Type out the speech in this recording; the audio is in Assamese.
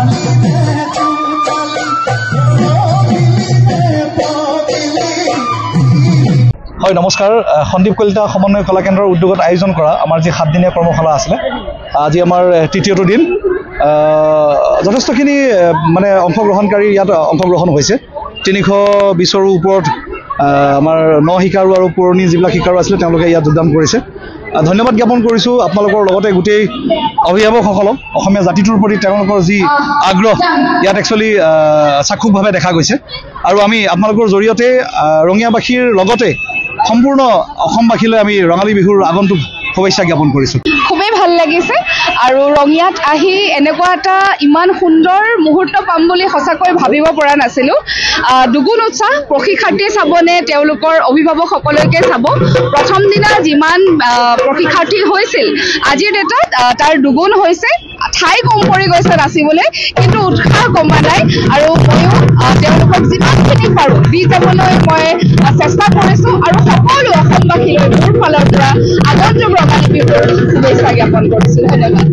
হয় নমস্কাৰ সন্দীপ কলিতা সমন্বয় কলা কেন্দ্ৰৰ উদ্যোগত আয়োজন কৰা আমাৰ যি 7 দিনীয়া কৰ্মশালা আছিল আজি আমাৰ তৃতীয়টো দিন যথেষ্টখিনি মানে অংশগ্ৰহণকাৰী ইয়াত অংশগ্ৰহণ হৈছে 320ৰো ওপৰত আমাৰ ন শিকাৰু আৰু পুৰণি যিবিলাক শিকাৰু আছিল তেওঁলোকে ইয়াত যোগদান কৰিছে ধন্যবাদ জ্ঞাপন কৰিছোঁ আপোনালোকৰ লগতে গোটেই অভিভাৱকসকলক অসমীয়া জাতিটোৰ প্ৰতি তেওঁলোকৰ যি আগ্ৰহ ইয়াত একচুৱেলি চাক্ষুষভাৱে দেখা গৈছে আৰু আমি আপোনালোকৰ জৰিয়তে ৰঙিয়াবাসীৰ লগতে সম্পূৰ্ণ অসমবাসীলৈ আমি ৰঙালী বিহুৰ আগন্তুক শুভেচ্ছা জ্ঞাপন কৰিছোঁ খুবেই ভাল লাগিছে আৰু ৰঙিয়াত আহি এনেকুৱা এটা ইমান সুন্দৰ মুহূৰ্ত পাম বুলি সঁচাকৈ ভাবিব পৰা নাছিলোঁ দুগুণ উৎসাহ প্ৰশিক্ষাৰ্থীয়ে চাবনে তেওঁলোকৰ অভিভাৱকসকলকে চাব প্ৰথম দিনা যিমান প্ৰশিক্ষাৰ্থী হৈছিল আজিৰ ডেটত তাৰ দুগুণ হৈছে ঠাই কম পৰি গৈছে নাচিবলৈ কিন্তু উৎসাহ কমা নাই আৰু ময়ো তেওঁলোকক যিমানখিনি পাৰোঁ দি যাবলৈ মই চেষ্টা কৰিছোঁ আৰু সকলো অসমবাসীলৈ মোৰ ফালৰ পৰা আগন্তুক ৰঙালী বিহুৰ শুভেচ্ছা জ্ঞাপন কৰিছোঁ ধন্যবাদ